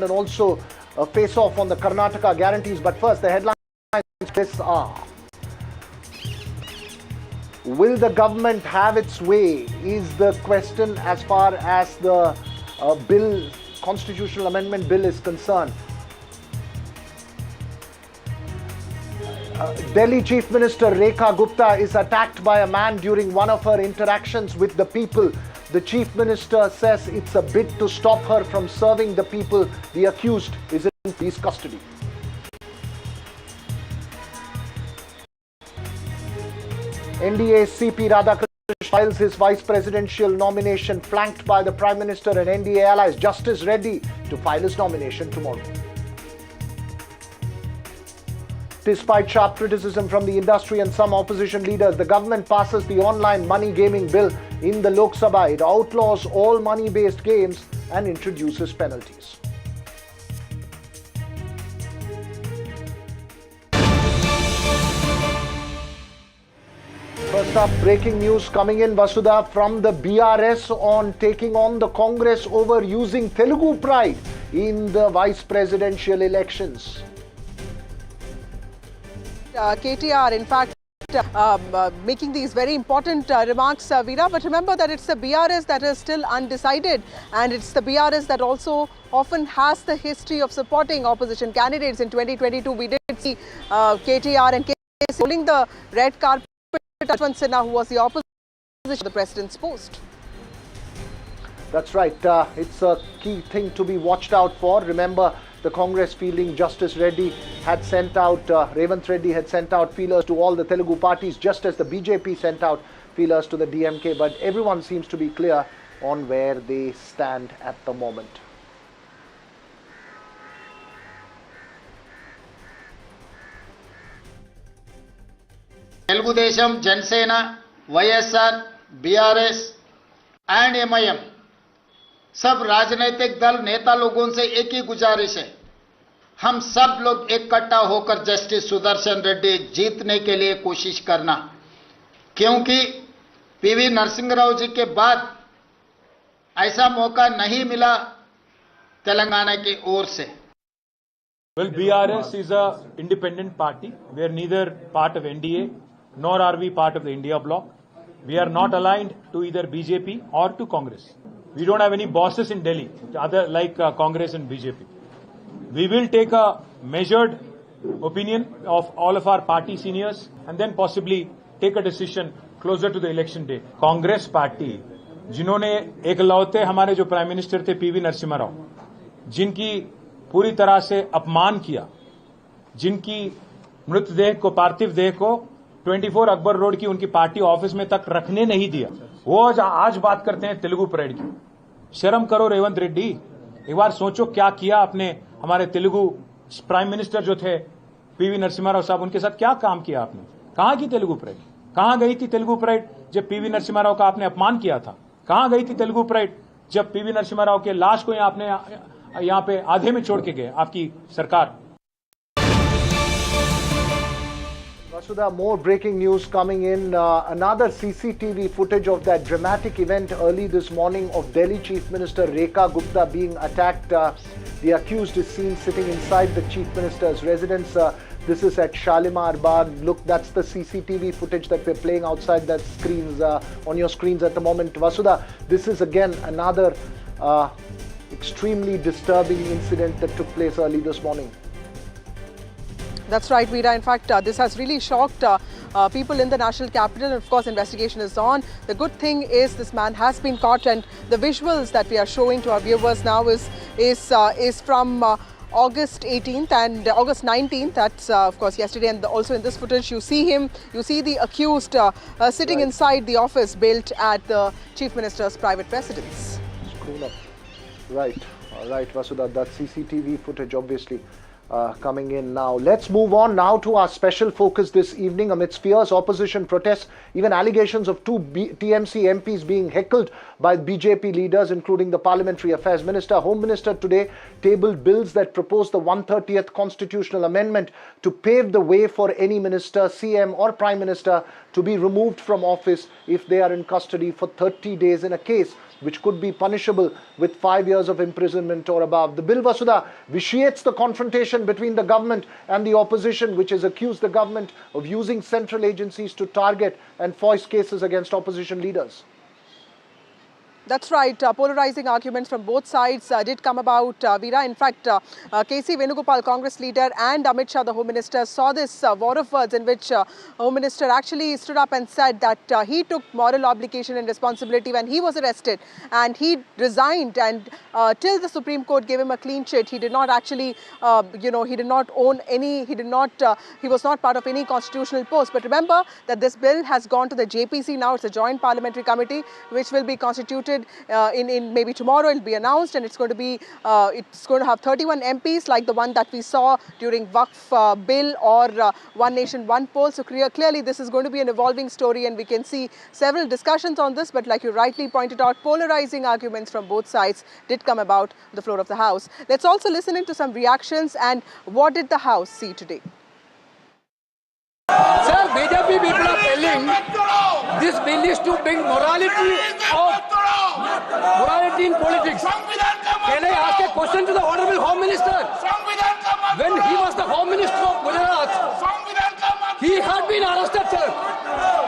and also a face-off on the Karnataka guarantees. But first, the headlines this are: will the government have its way? Is the question as far as the constitutional amendment bill is concerned. Delhi Chief Minister Rekha Gupta is attacked by a man during one of her interactions with the people. The Chief Minister says it's a bid to stop her from serving the people. The accused is in police custody. NDA's CP Radhakrishnan files his vice presidential nomination, flanked by the Prime Minister and NDA allies. Justice Reddy to file his nomination tomorrow. Despite sharp criticism from the industry and some opposition leaders, the government passes the online money gaming bill in the Lok Sabha. It outlaws all money-based games and introduces penalties. First up, breaking news coming in, Vasudha, from the BRS on taking on the Congress over using Telugu pride in the vice presidential elections. KTR, in fact, making these very important remarks, Veera. But remember that it's the BRS that is still undecided, and it's the BRS that also often has the history of supporting opposition candidates. In 2022, we did see KTR and KS holding the red carpet. Ashwin Sinha, who was the opposition to the president's post. That's right. It's a key thing to be watched out for. Remember, the Congress feeling Justice Reddy had sent out, Revant Reddy had sent out feelers to all the Telugu parties, just as the BJP sent out feelers to the DMK. But everyone seems to be clear on where they stand at the moment. Telugu Desam, Janasena, YSR, BRS and MIM सब राजनीतिक दल नेता लोगों से एक ही गुजारिश है, हम सब लोग इकट्ठा होकर जस्टिस सुदर्शन रेड्डी जीतने के लिए कोशिश करना, क्योंकि पीवी नरसिंह राव जी के बाद ऐसा मौका नहीं मिला तेलंगाना की ओर से. Well, BRS is a independent party. We are neither part of NDA nor are we part of the India bloc. We are not aligned to either BJP or to Congress. We don't have any bosses in Delhi, other like Congress and BJP. We will take a measured opinion of all of our party seniors and then possibly take a decision closer to the election day. Congress party, जिन्होंने एकलौते हमारे जो prime minister थे PV Narasimha Rao, जिनकी पूरी तरह से अपमान किया, जिनकी मृतदेह को, पार्थिव देह को 24 अकबर रोड की उनकी पार्टी ऑफिस में तक रखने नहीं दिया, वो आज बात करते हैं तेलुगु परेड की. शर्म करो रेवंत रेड्डी, एक बार सोचो क्या किया आपने. हमारे तेलुगु प्राइम मिनिस्टर जो थे पीवी नरसिम्हा राव साहब, उनके साथ क्या काम किया आपने. कहां की तेलुगु परेड, कहां गई थी तेलुगु परेड जब पीवी नरसिम्हा राव का आपने अपमान किया था. कहां गई थी तेलुगु परेड जब पीवी नरसिम्हा राव के लाश को यहाँ पे आधे में छोड़ के गए आपकी सरकार. Vasudha, more breaking news coming in. Another CCTV footage of that dramatic event early this morning of Delhi Chief Minister Rekha Gupta being attacked. The accused is seen sitting inside the Chief Minister's residence. This is at Shalimar Bagh. Look, that's the CCTV footage that we're playing outside that screens, on your screens at the moment. Vasudha, this is again another extremely disturbing incident that took place early this morning. That's right, Veera. In fact, this has really shocked people in the national capital. Of course, investigation is on. The good thing is this man has been caught, and the visuals that we are showing to our viewers now is from August 18th and August 19th. That's of course yesterday, and also in this footage you see him. You see the accused sitting inside the office built at the Chief Minister's private residence. Screwed up. Right. All right, Vasudha. That CCTV footage obviously coming in now. Let's move on now to our special focus this evening. Amidst fierce opposition protests, even allegations of two TMC MPs being heckled by BJP leaders, including the Parliamentary Affairs Minister. Home Minister today tabled bills that propose the 130th constitutional amendment to pave the way for any minister, CM or Prime Minister to be removed from office if they are in custody for 30 days in a case which could be punishable with 5 years of imprisonment or above. The bill, Vasudha, vitiates the confrontation between the government and the opposition, which has accused the government of using central agencies to target and foist cases against opposition leaders. That's right. Polarizing arguments from both sides did come about, Veera. In fact, KC Venugopal, Congress leader, and Amit Shah, the Home Minister, saw this war of words in which Home Minister actually stood up and said that he took moral obligation and responsibility when he was arrested, and he resigned, and till the Supreme Court gave him a clean sheet, he did not actually, he did not own any, he was not part of any constitutional post. But remember that this bill has gone to the JPC now. It's a joint parliamentary committee which will be constituted in maybe tomorrow. It'll be announced, and it's going to have 31 MPs like the one that we saw during Waqf bill or One Nation, One Poll. So clearly this is going to be an evolving story, and we can see several discussions on this. But like you rightly pointed out, polarizing arguments from both sides did come about the floor of the House. Let's also listen into some reactions and what did the House see today. Sir, BJP people are telling this bill is to bring morality in politics. Can I ask a question to the Honorable Home Minister? When he was the Home Minister of Gujarat, he had been arrested, sir.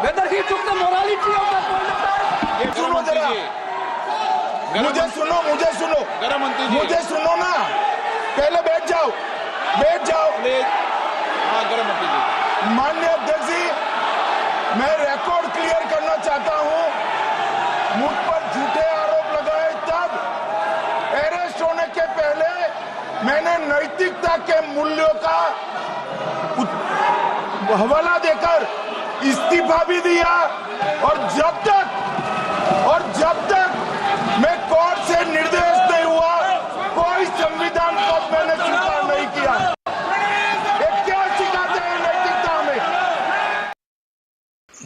Whether he took the morality of that point of time? मुझे सुनो ना, पहले बैठ जाओ माननीय अध्यक्ष जी, मैं record clear करना चाहता हूं, मुझ पर झूठे आरोप लगाए तब अरेस्ट होने के पहले मैंने नैतिकता के मूल्यों का हवाला देकर इस्तीफा भी दिया, और जब तक मैं कोर्ट से निर्देश नहीं हुआ, कोई संविधान को मैंने स्वीकार नहीं किया।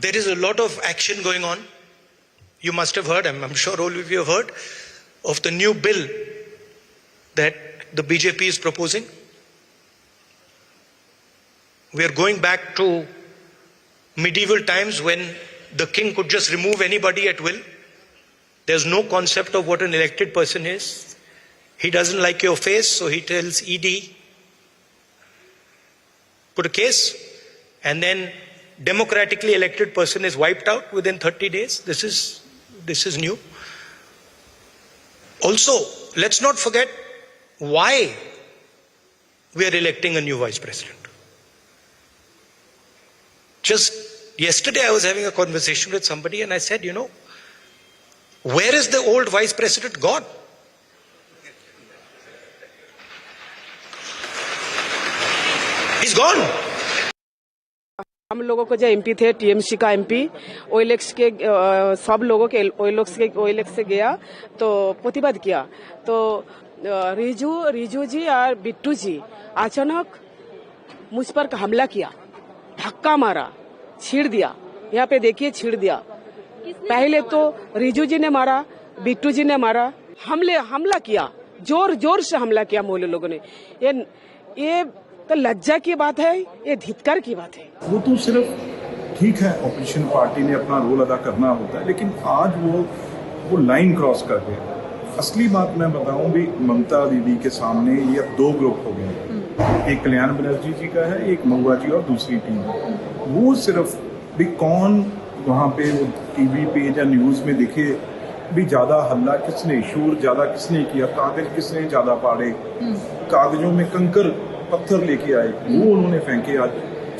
There is a lot of action going on. You must have heard, I'm sure all of you have heard, of the new bill that the BJP is proposing. We are going back to medieval times when the king could just remove anybody at will. There's no concept of what an elected person is. He doesn't like your face, so he tells ED, put a case, and then democratically elected person is wiped out within 30 days. This is new. Also, let's not forget why we are electing a new vice president. Just yesterday I was having a conversation with somebody and I said, where is the old vice president gone? He's gone. हम लोगों को जो MP थे, TMC का MP, OLX के सब लोगों के ओएलएक्स से गया तो प्रतिवाद किया, तो रिजू जी और बिट्टू जी अचानक मुझ पर हमला किया, धक्का मारा, छीड़ दिया। यहाँ पे देखिए, छीड़ दिया। पहले तो रिजू जी ने मारा, बिट्टू जी ने मारा, हमला किया, जोर से हमला किया मोहल्ले लोगों ने। ये तो लज्जा की बात है, ये धिक्कार की बात है। वो तो सिर्फ ठीक है, ऑपोजिशन पार्टी ने अपना रोल अदा करना होता है, लेकिन आज वो लाइन क्रॉस कर गए। असली बात मैं बताऊं भी, ममता दीदी के सामने ये अब दो ग्रुप हो गए, एक कल्याण बनर्जी जी का है, एक महुआ जी और दूसरी टीम। वो सिर्फ भी कौन वहाँ पे वो टीवी पे या न्यूज में दिखे भी ज्यादा हल्ला किसने, शोर ज्यादा किसने किया, कागज किसने ज्यादा पाड़े, कागजों में कंकर पत्थर लेके आए, वो उन्होंने फेंके आज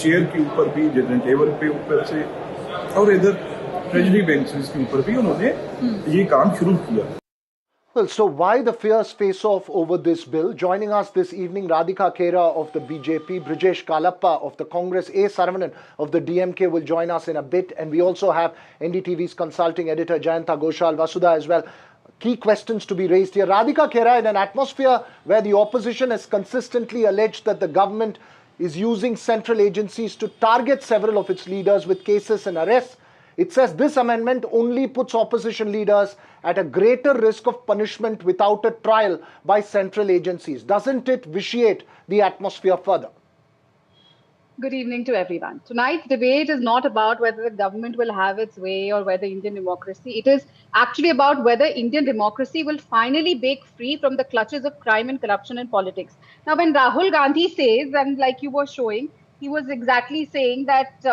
चेयर के ऊपर भी, जजमेंट टेबल पे ऊपर से, और इधर ट्रेजरी बेंचेस के ऊपर भी उन्होंने ये काम शुरू किया। Well, so why the fierce face-off over this bill? Joining us this evening, Radhika Khera of the BJP, Brijesh Kalappa of the Congress, A. Saravanan of the DMK will join us in a bit, and we also have NDTV's consulting editor Jayanta Ghoshal, Vasudha as well. Key questions to be raised here. Radhika Khera, in an atmosphere where the opposition has consistently alleged that the government is using central agencies to target several of its leaders with cases and arrests, it says this amendment only puts opposition leaders at a greater risk of punishment without a trial by central agencies. Doesn't it vitiate the atmosphere further? Good evening to everyone. Tonight's debate is not about whether the government will have its way or whether Indian democracy. It is actually about whether Indian democracy will finally break free from the clutches of crime and corruption in politics. Now, when Rahul Gandhi says, and like you were showing, he was exactly saying that,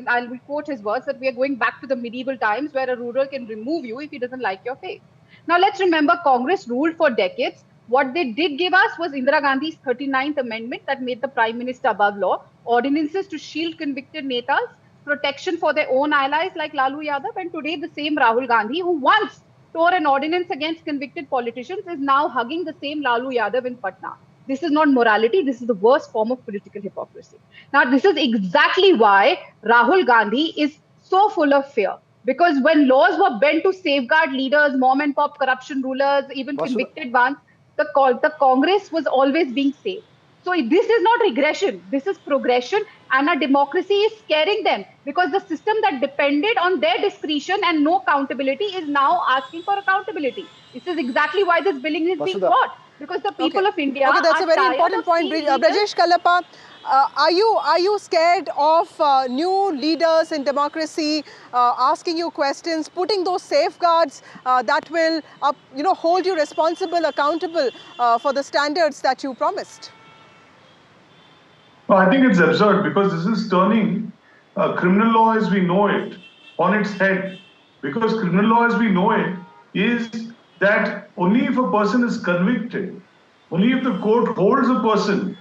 I'll quote his words, that we are going back to the medieval times where a ruler can remove you if he doesn't like your face. Now, let's remember Congress ruled for decades. What they did give us was Indira Gandhi's 39th Amendment that made the Prime Minister above law, ordinances to shield convicted Netas, protection for their own allies like Lalu Yadav, and today the same Rahul Gandhi, who once tore an ordinance against convicted politicians, is now hugging the same Lalu Yadav in Patna. This is not morality. This is the worst form of political hypocrisy. Now, this is exactly why Rahul Gandhi is so full of fear. Because when laws were bent to safeguard leaders, mom and pop corruption rulers, even convicted ones, the Congress was always being safe. So this is not regression. This is progression. And our democracy is scaring them because the system that depended on their discretion and no accountability is now asking for accountability. This is exactly why this billing is being fought. Because the people of India Okay, that's a very important point. Brajesh Kallappa, are you scared of new leaders in democracy asking you questions, putting those safeguards that will hold you responsible, accountable for the standards that you promised? No, I think it's absurd because this is turning criminal law as we know it on its head. Because criminal law as we know it is that only if a person is convicted, only if the court holds a person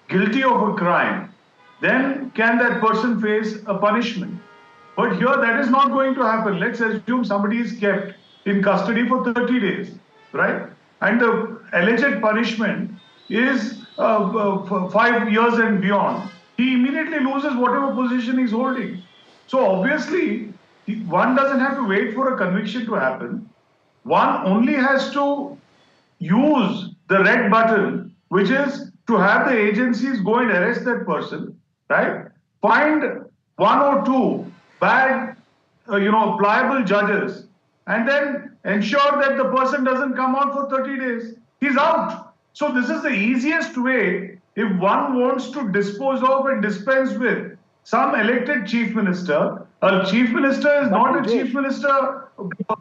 guilty of a crime, then can that person face a punishment. But here that is not going to happen. Let's assume somebody is kept in custody for 30 days, right? And the alleged punishment is 5 years and beyond. He immediately loses whatever position he's holding. So obviously, one doesn't have to wait for a conviction to happen. One only has to use the red button, which is to have the agencies go and arrest that person, right? Find one or two bad, pliable judges, and then ensure that the person doesn't come out for 30 days. He's out. So this is the easiest way if one wants to dispose of and dispense with some elected chief minister. A chief minister is not a chief minister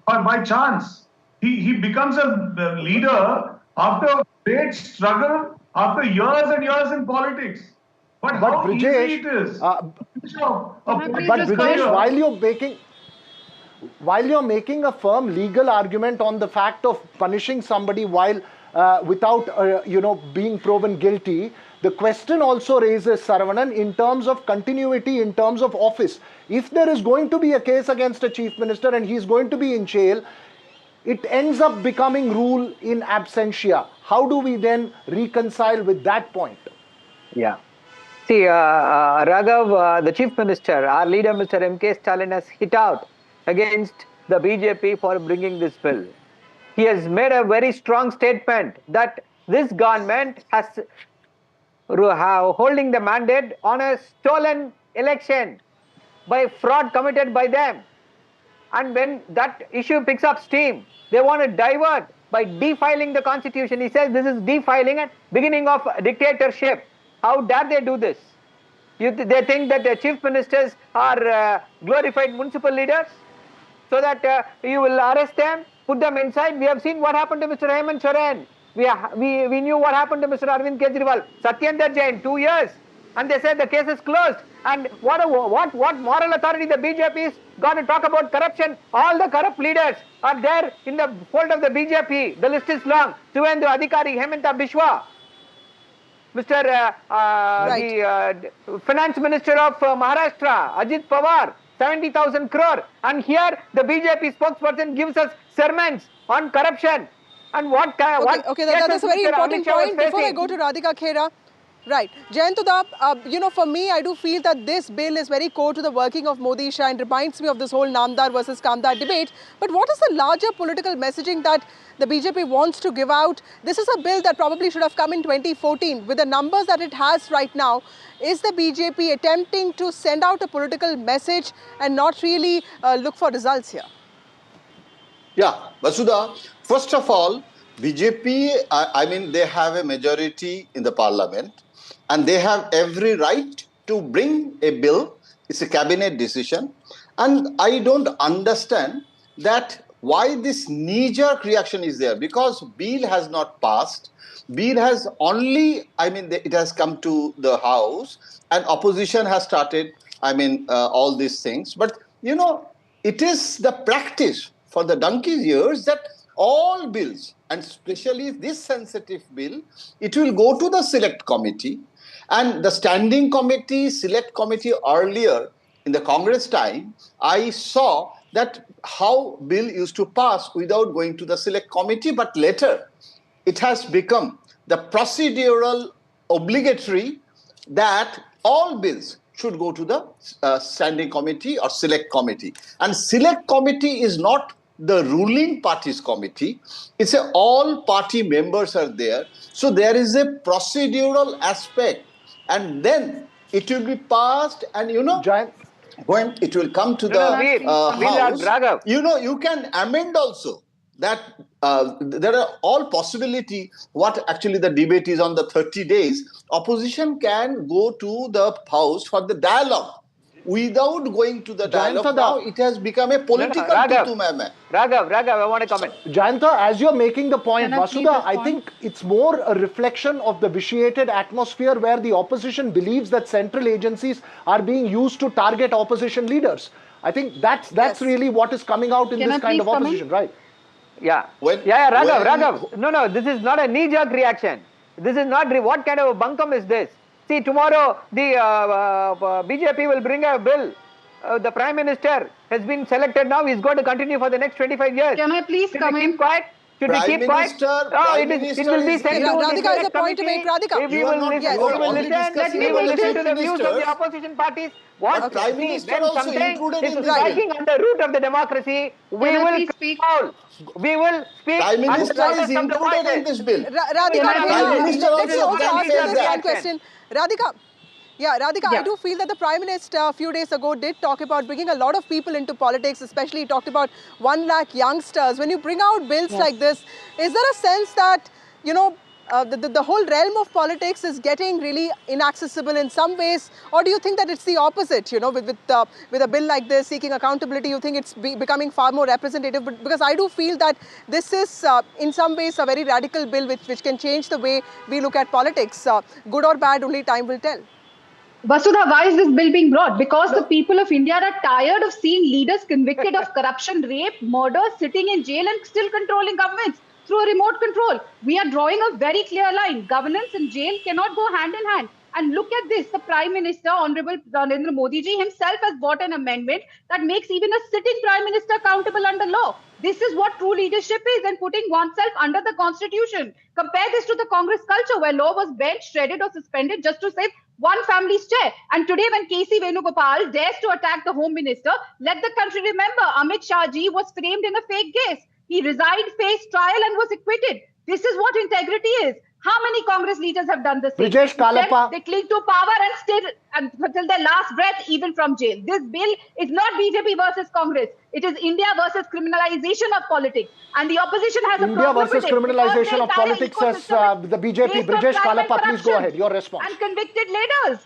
by chance. He becomes a leader after a great struggle, after years and years in politics. But how Brajesh, easy it is. Brajesh, while you're making a firm legal argument on the fact of punishing somebody while without being proven guilty, the question also raises, Saravanan, in terms of continuity, in terms of office. If there is going to be a case against a chief minister and he's going to be in jail, it ends up becoming rule in absentia. How do we then reconcile with that point? Yeah. See, Raghav, the chief minister, our leader, Mr. M.K. Stalin, has hit out against the BJP for bringing this bill. He has made a very strong statement that this government has holding the mandate on a stolen election by fraud committed by them. And when that issue picks up steam, they want to divert by defiling the constitution. He says this is defiling and beginning of dictatorship. How dare they do this? They think that the chief ministers are glorified municipal leaders so that you will arrest them, put them inside. We have seen what happened to Mr. Hemant Soren. We knew what happened to Mr. Arvind Kejriwal. Satyendra Jain, 2 years. And they said the case is closed. And what moral authority the BJP is going to talk about corruption? All the corrupt leaders are there in the fold of the BJP. The list is long. Suvendhu Adhikari, Hemanta Biswa, Mr. The Finance Minister of Maharashtra, Ajit Pawar, 70,000 crore. And here the BJP spokesperson gives us sermons on corruption. And Okay, that's a very important point. Before I go to Radhika Khera, right, Jayantuda, for me, I do feel that this bill is very core to the working of Modi Shah and reminds me of this whole Namdar versus Kamdar debate. But what is the larger political messaging that the BJP wants to give out? This is a bill that probably should have come in 2014. With the numbers that it has right now, is the BJP attempting to send out a political message and not really look for results here? Yeah, Vasudha, first of all, BJP, they have a majority in the parliament and they have every right to bring a bill. It's a cabinet decision. And I don't understand that why this knee-jerk reaction is there, because bill has not passed. Bill has only, it has come to the House and opposition has started, all these things. But, it is the practice for the donkey's years that all bills, and especially this sensitive bill, it will go to the select committee. And the standing committee, select committee earlier in the Congress time, I saw that how bill used to pass without going to the select committee, but later it has become the procedural obligatory that all bills should go to the standing committee or select committee. And select committee is not the ruling party's committee. It's all party members are there. So there is a procedural aspect. And then it will be passed and, when it will come to the House, you can amend also that there are all possibility what actually the debate is on the 30 days. Opposition can go to the House for the dialogue. Without going to the dialogue, now it has become a political Raghav, I want to comment. Jayanta, as you're making the point, Can I Vasudha, please I respond? think it's more a reflection of the vitiated atmosphere where the opposition believes that central agencies are being used to target opposition leaders. I think that's really what is coming out in Can this I kind of please come in? opposition, right? Yeah. When- Raghav. No, this is not a knee-jerk reaction. This is not, what kind of a bunkum is this? See, tomorrow the BJP will bring a bill. The Prime Minister has been selected now. He's going to continue for the next 25 years. Can I please come in? Keep quiet? Should we Prime keep quiet? Minister- No, Prime it Minister will be is- sent to Radhika the has a select point to committee. make. Radhika. If we You are will not- listen, you are we will only listen. discussing We will about listen chief to the views of ministers. the opposition parties. What But Prime Minister when also something included is in this striking on the root of the democracy, we Can I will please speak? control. We will speak. Prime and Minister protest is from the included in voices. this bill. Radhika, Can I- Prime Minister let me also also ask says this that. one question. Radhika, I Yeah. do feel that the Prime Minister a few days ago did talk about bringing a lot of people into politics, especially he talked about 1 lakh youngsters. When you bring out bills like this, is there a sense that, the whole realm of politics is getting really inaccessible in some ways? Or do you think that it's the opposite, with a bill like this, seeking accountability, you think it's becoming far more representative? But because I do feel that this is, in some ways, a very radical bill which can change the way we look at politics. Good or bad, only time will tell. Vasudha, why is this bill being brought? Because the people of India are tired of seeing leaders convicted of corruption, rape, murder, sitting in jail and still controlling governments through a remote control. We are drawing a very clear line. Governance and jail cannot go hand in hand. And look at this, the Prime Minister, Honorable Narendra Modi ji himself has brought an amendment that makes even a sitting Prime Minister accountable under law. This is what true leadership is, and putting oneself under the Constitution. Compare this to the Congress culture where law was bent, shredded or suspended just to save one family's chair. And today when KC Venugopal dares to attack the Home Minister, let the country remember Amit ji was framed in a fake case. He resigned, faced trial and was acquitted. This is what integrity is. How many Congress leaders have done the same? Brijesh Kalappa. They cling to power and stay until their last breath, even from jail. This bill is not BJP versus Congress. It is India versus criminalization of politics. And the opposition has a India problem versus with it because criminalization the of entire politics as ecosystem is the BJP. based on Brijesh crime and Kalappa, please go corruption ahead. Your response. And convicted leaders.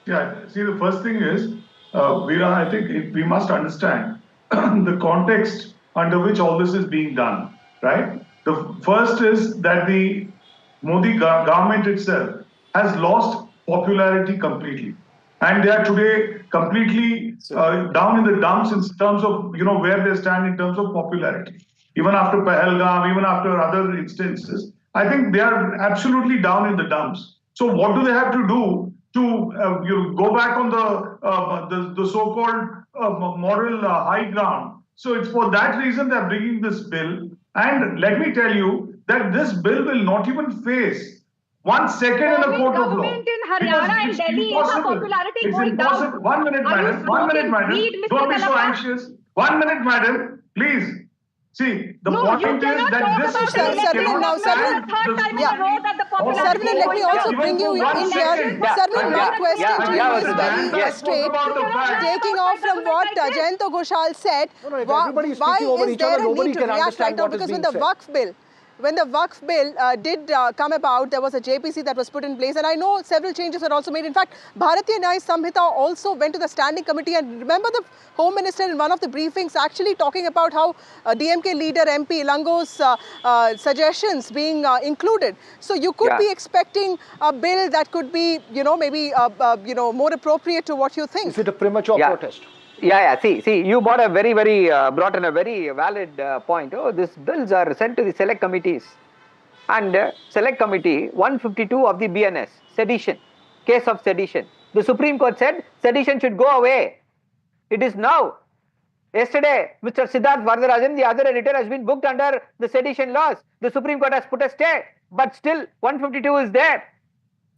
Yeah, see, the first thing is, Veera, I think we must understand the context under which all this is being done, right? The first is that the Modi government itself has lost popularity completely. And they are today completely down in the dumps in terms of, where they stand in terms of popularity. Even after Pahalgam, even after other instances, I think they are absolutely down in the dumps. So what do they have to do to go back on the so-called moral high ground? So it's for that reason they're bringing this bill. And let me tell you that this bill will not even face 1 second in a court of law. Government in Haryana and Delhi is our popularity It's going impossible. down. 1 minute, Are you madam. 1 minute, smoking madam. weed, Mr. Don't be so Kalappa? anxious. 1 minute, madam. Please. See, the No, point you is cannot that talk this about bill it. Sarvin, now, cannot Sarvin. stand The third time in a row that the popularity Sarvin, let me also going bring you down. in here. Sarvin, my question to you is very straight. Taking off from what Jayanta Ghoshal said, No, if why everybody is speaking over is each other, there a nobody need to can react right understand now? what is Because being when the said. Waqf bill, when the Waqf bill did come about, there was a JPC that was put in place, and I know several changes were also made. In fact, Bharatiya Nyaya Samhita also went to the standing committee, and remember the Home Minister in one of the briefings actually talking about how DMK leader MP Lango's suggestions being included. So you could be expecting a bill that could be, maybe more appropriate to what you think. Is it a premature protest? See, you brought in a very valid point. Oh, these bills are sent to the select committees. And select committee 152 of the BNS, sedition, case of sedition. The Supreme Court said sedition should go away. It is now. Yesterday, Mr. Siddharth Varadarajan, the other editor, has been booked under the sedition laws. The Supreme Court has put a stay, but still 152 is there.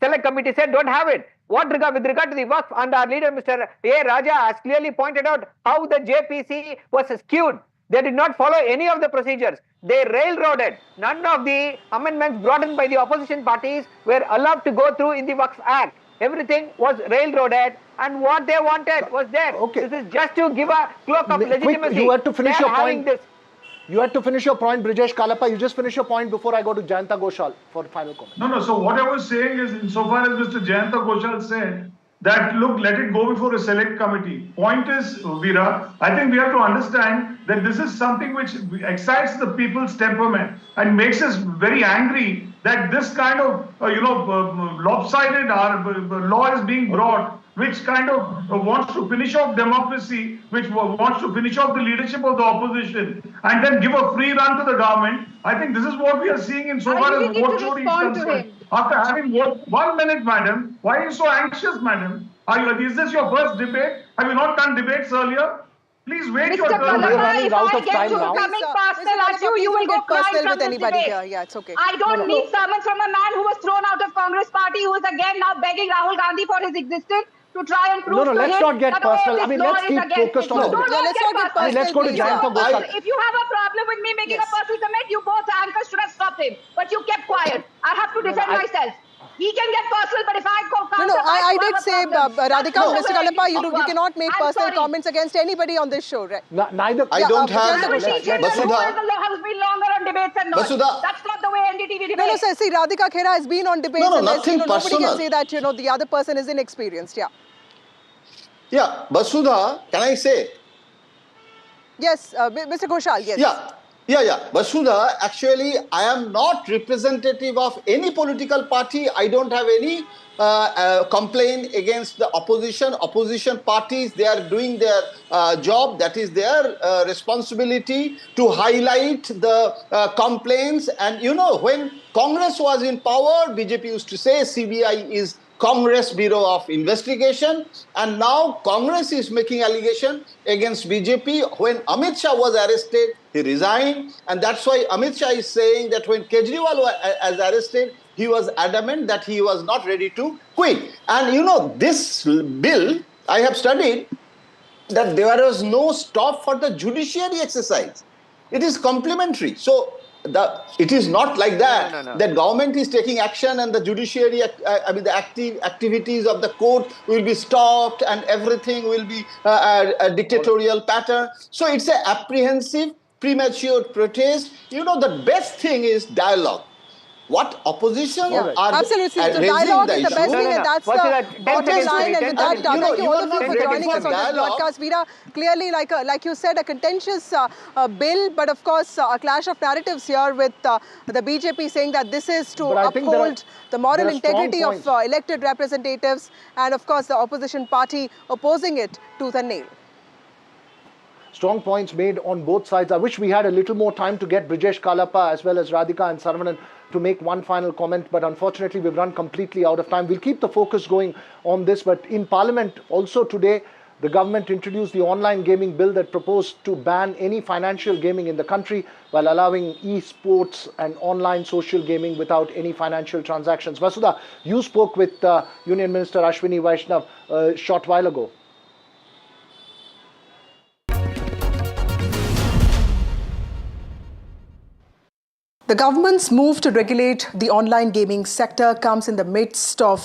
Select committee said don't have it. With regard to the Waqf, and our leader, Mr. A. Raja, has clearly pointed out how the JPC was skewed. They did not follow any of the procedures. They railroaded. None of the amendments brought in by the opposition parties were allowed to go through in the Waqf Act. Everything was railroaded, and what they wanted was there. Okay. This is just to give a cloak of legitimacy. You had to finish your point. This. You had to finish your point, Brijesh Kalapa. You just finish your point before I go to Jayanta Ghoshal for final comment. No. So what I was saying is, insofar as Mr. Jayanta Ghoshal said that, look, let it go before a select committee. Point is, Veera, I think we have to understand that this is something which excites the people's temperament and makes us very angry that this kind of, lopsided law is being brought, which kind of wants to finish off democracy, which wants to finish off the leadership of the opposition, and then give a free run to the government. I think this is what we are seeing in so far as vote chori is concerned. After having voted 1 minute, madam, why are you so anxious, madam? Is this your first debate? Have you not done debates earlier? Please wait your turn. If I get to coming personal at you, you will go crying from this debate. Yeah, it's okay. I don't need sermons from a man who was thrown out of Congress party, who is again now begging Rahul Gandhi for his existence to try and prove to him let's not get that personal. I mean, let's keep focused on the let's not get personal. Let's go to Jayanta Ghoshal. If you have a problem with me making a personal comment, you both anchors should have stopped him. But you kept quiet. I have to defend myself. He can get personal, but if I go counter, I did say, Radhika, Mr. Kalapa, you cannot make personal comments against anybody on this show, right? Neither. I don't have. Vasudha has been longer on debates and not. Vasudha. That's not the way NDTV debates. No, sir. See, Radhika Khera has been on debates, and nothing nobody personal. can say that the other person is inexperienced. Yeah, Vasudha, can I say? Yes, Mr. Ghoshal. Yes. Yeah. Vasudha, actually, I am not representative of any political party. I don't have any complaint against the opposition. Opposition parties, they are doing their job. That is their responsibility to highlight the complaints. And when Congress was in power, BJP used to say CBI is Congress Bureau of Investigation, and now Congress is making allegation against BJP. When Amit Shah was arrested, he resigned, and that's why Amit Shah is saying that when Kejriwal was arrested, he was adamant that he was not ready to quit. And this bill, I have studied that there was no stop for the judiciary exercise. It is complementary. So it is not like that. No. That government is taking action and the judiciary, the activities of the court will be stopped and everything will be a dictatorial pattern. So it's an apprehensive, premature protest. The best thing is dialogue. What opposition are absolutely. So dialogue is the best thing, and that's the bottom line. And with that, thank you all of you for joining us on this broadcast. Veera, clearly, like you said, a contentious bill, but of course, a clash of narratives here with the BJP saying that this is to uphold the moral integrity of elected representatives, and of course, the opposition party opposing it tooth and nail. Strong points made on both sides. I wish we had a little more time to get Brijesh Kalapa as well as Radhika and Saravanan to make one final comment, but unfortunately we've run completely out of time. We'll keep the focus going on this, but in Parliament also today, the government introduced the online gaming bill that proposed to ban any financial gaming in the country while allowing e-sports and online social gaming without any financial transactions. Vasudha, you spoke with Union Minister Ashwini Vaishnav a short while ago. The government's move to regulate the online gaming sector comes in the midst of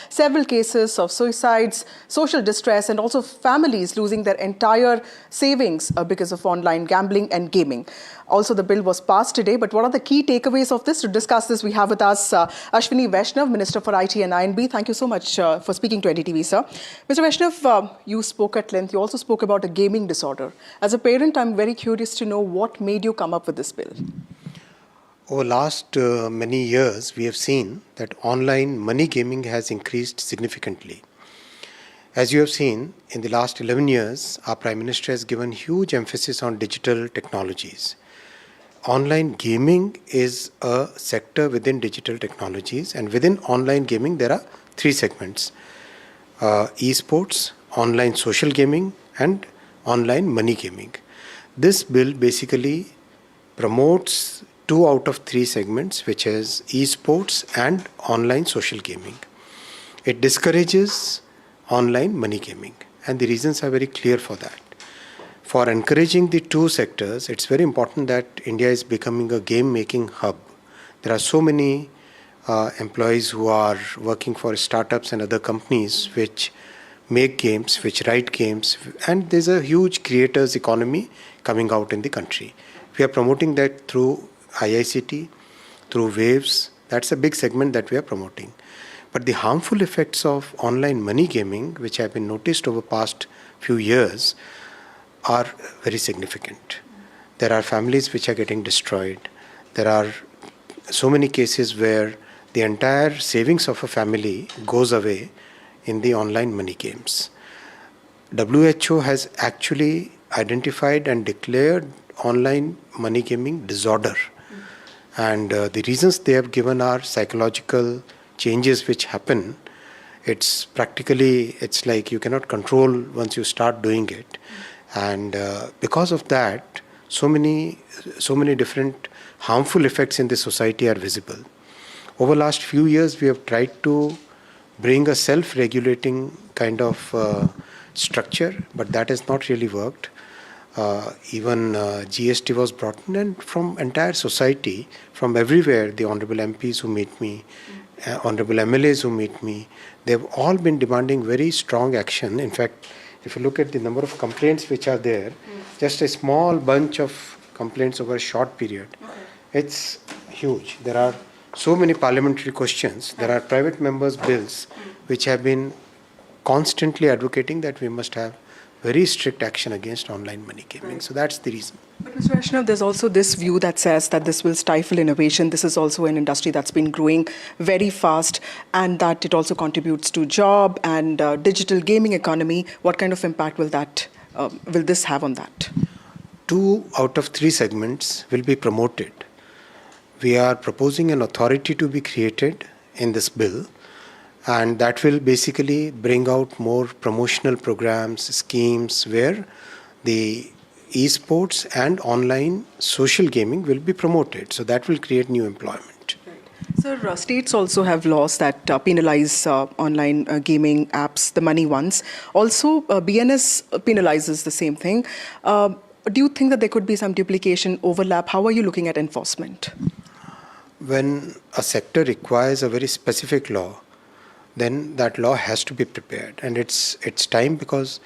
several cases of suicides, social distress, and also families losing their entire savings because of online gambling and gaming. Also, the bill was passed today, but what are the key takeaways of this? To discuss this, we have with us Ashwini Vaishnav, Minister for IT and INB. Thank you so much for speaking to NDTV, sir. Mr. Vaishnav, you spoke at length. You also spoke about a gaming disorder. As a parent, I'm very curious to know what made you come up with this bill. Over last many years, we have seen that online money gaming has increased significantly. As you have seen, in the last 11 years, our Prime Minister has given huge emphasis on digital technologies. Online gaming is a sector within digital technologies, and within online gaming there are three segments: esports, online social gaming, and online money gaming. This bill basically promotes 2 out of 3 segments, which is esports and online social gaming. It discourages online money gaming, and the reasons are very clear for that. For encouraging the 2 sectors, it's very important that India is becoming a game-making hub. There are so many employees who are working for startups and other companies which make games, which write games, and there's a huge creators economy coming out in the country. We are promoting that through IICT, through waves. That's a big segment that we are promoting. But the harmful effects of online money gaming, which have been noticed over past few years, are very significant. There are families which are getting destroyed. There are so many cases where the entire savings of a family goes away in the online money games. WHO has actually identified and declared online money gaming disorder. And the reasons they have given are psychological changes which happen. It's like you cannot control once you start doing it. And because of that, so many different harmful effects in the society are visible. Over the last few years, we have tried to bring a self-regulating kind of structure, but that has not really worked. Even GST was brought in, and from entire society, from everywhere, the honorable MPs who meet me, honorable MLAs who meet me, they've all been demanding very strong action. In fact, if you look at the number of complaints which are there, just a small bunch of complaints over a short period, it's huge. There are so many parliamentary questions. There are private members' bills which have been constantly advocating that we must have very strict action against online money gaming. So that's the reason. But Mr. Vaishnav, there's also this view that says that this will stifle innovation. This is also an industry that's been growing very fast, and that it also contributes to job and digital gaming economy. What kind of impact will this have on that? 2 out of 3 segments will be promoted. We are proposing an authority to be created in this bill, and that will basically bring out more promotional programs, schemes where the esports and online social gaming will be promoted. So that will create new employment. Sir, states also have laws that penalize online gaming apps, the money ones. Also, BNS penalizes the same thing. Do you think that there could be some duplication, overlap? How are you looking at enforcement? When a sector requires a very specific law, then that law has to be prepared. And it's time, because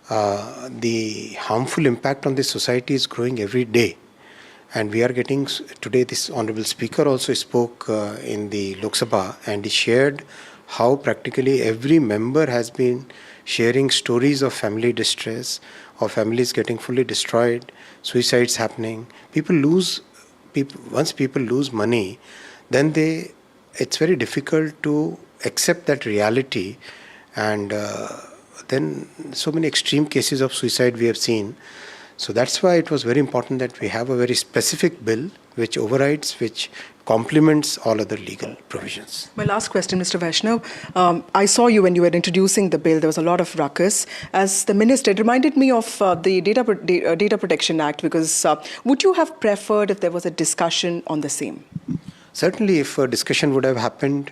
the harmful impact on the society is growing every day. And we are getting, today this Honorable Speaker also spoke in the Lok Sabha, and he shared how practically every member has been sharing stories of family distress, of families getting fully destroyed, suicides happening. Once people lose money, then it's very difficult to accept that reality, and then so many extreme cases of suicide we have seen. So that's why it was very important that we have a very specific bill which overrides, which complements all other legal provisions. My last question, Mr. Vaishnav. I saw you when you were introducing the bill. There was a lot of ruckus. As the minister, it reminded me of the Data Protection Act, because would you have preferred if there was a discussion on the same? Certainly, if a discussion would have happened,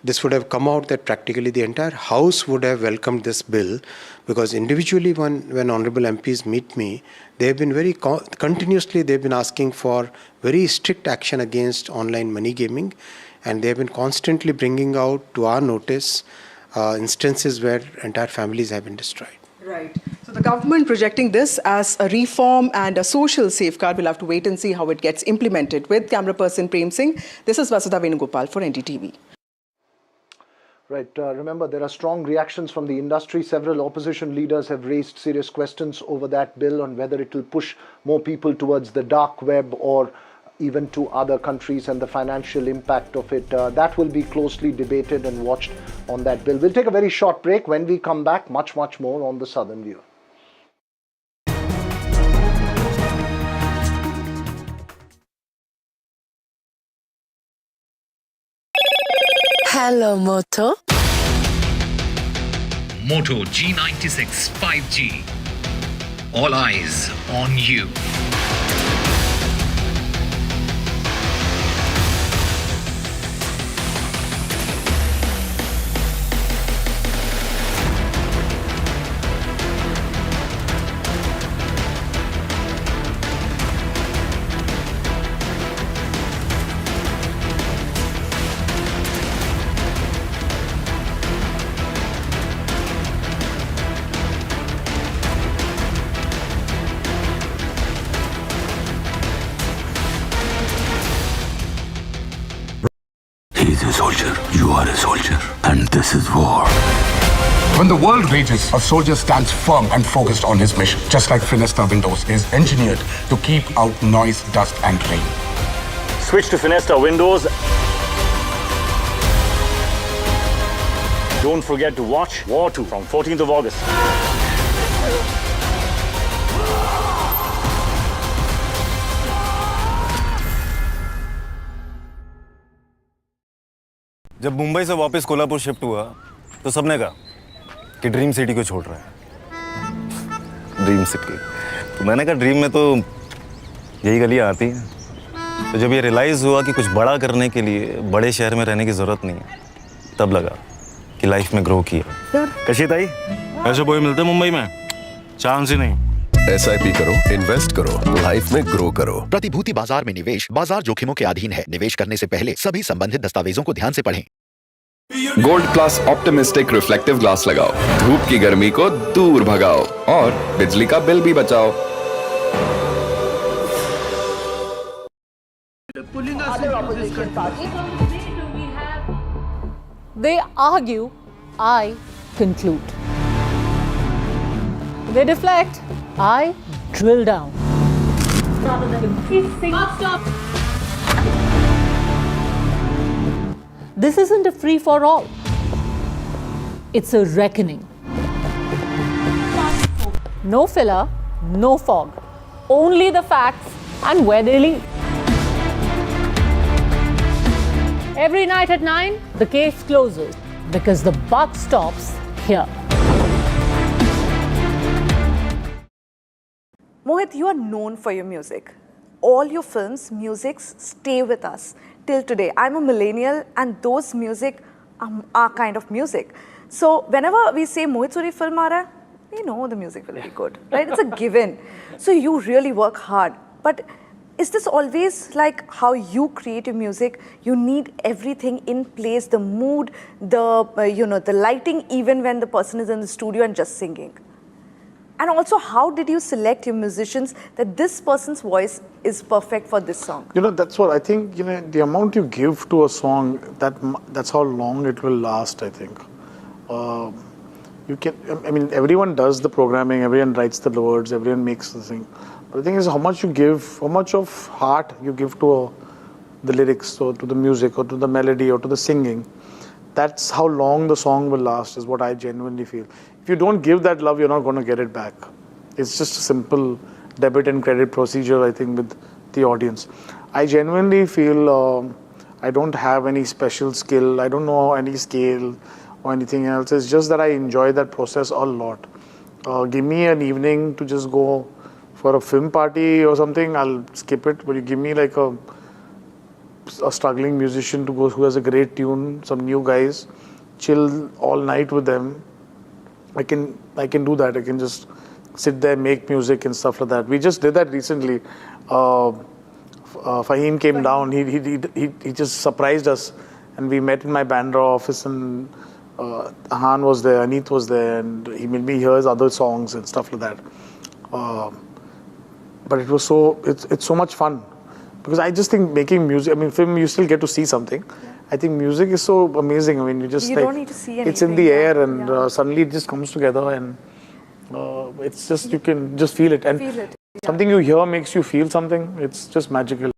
this would have come out that practically the entire House would have welcomed this bill, because individually when Honourable MPs meet me, they have been very continuously they've been asking for very strict action against online money gaming, and they have been constantly bringing out to our notice instances where entire families have been destroyed. Right. So the government projecting this as a reform and a social safeguard. We'll have to wait and see how it gets implemented. With camera person Prem Singh, this is Vasudha Venugopal for NDTV. Right. Remember, there are strong reactions from the industry. Several opposition leaders have raised serious questions over that bill on whether it will push more people towards the dark web or even to other countries, and the financial impact of it. That will be closely debated and watched on that bill. We'll take a very short break. When we come back, much more on the Southern View. Hello, Moto. Moto G96 5G. All eyes on you. He's a soldier, you are a soldier, and this is war. When the world rages, a soldier stands firm and focused on his mission, just like Finesta Windows is engineered to keep out noise, dust and rain. Switch to Finesta Windows. Don't forget to watch War 2 from 14th of August. जब मुंबई से वापस Kolhapur shift हुआ तो सबने कहा कि dream city को छोड़ रहा है। Dream city. तो मैंने कहा ड्रीम में तो यही गलियां आती हैं। तो जब ये रियलाइज़ हुआ कि कुछ बड़ा करने के लिए बड़े शहर में रहने की ज़रूरत नहीं है, तब लगा कि लाइफ में ग्रो किया। कशिता ही ऐसे बॉय मिलते मुंबई में, चांस ही नहीं। SIP करो, इन्वेस्ट करो, लाइफ में ग्रो करो। प्रतिभूति बाजार में निवेश बाजार जोखिमों के अधीन है। निवेश करने से पहले सभी संबंधित दस्तावेजों को ध्यान से पढ़ें। Gold plus optimistic reflective glass लगाओ, धूप की गर्मी को दूर भगाओ और बिजली का बिल भी बचाओ। They argue, I conclude. They deflect, I drill down. Stop. This isn't a free-for-all. It's a reckoning. No filler, no fog. Only the facts and where they lead. Every night at 9, the case closes because the buck stops here. Mohit, you are known for your music. All your films, musics stay with us till today. I'm a millennial and those music are kind of music. So whenever we say Mohit Suri film aa raha hai, we know the music will be good, right? It's a given. So you really work hard. But is this always like how you create your music? You need everything in place, the mood, the lighting, even when the person is in the studio and just singing. And also, how did you select your musicians that this person's voice is perfect for this song? That's what I think, the amount you give to a song, that's how long it will last, I think. Everyone does the programming, everyone writes the words, everyone makes the thing. But the thing is how much you give, how much of heart you give to the lyrics or to the music or to the melody or to the singing. That's how long the song will last, is what I genuinely feel. If you don't give that love, you're not going to get it back. It's just a simple debit and credit procedure, I think, with the audience. I genuinely feel I don't have any special skill. I don't know any scale or anything else. It's just that I enjoy that process a lot. Give me an evening to just go for a film party or something, I'll skip it. But you give me like a a struggling musician to go who has a great tune, some new guys, chill all night with them. I can do that. I can just sit there, make music and stuff like that. We just did that recently. Fahim came down. He just surprised us, and we met in my Bandra office, and Han was there, Aneet was there, and he made me hear his other songs and stuff like that. But it was it's so much fun, because I just think making music, I mean, film, you still get to see something. I think music is so amazing. I mean, you don't need to see anything. It's in the air, and suddenly it just comes together, and it's just, you can just feel it. And something you hear makes you feel something. It's just magical.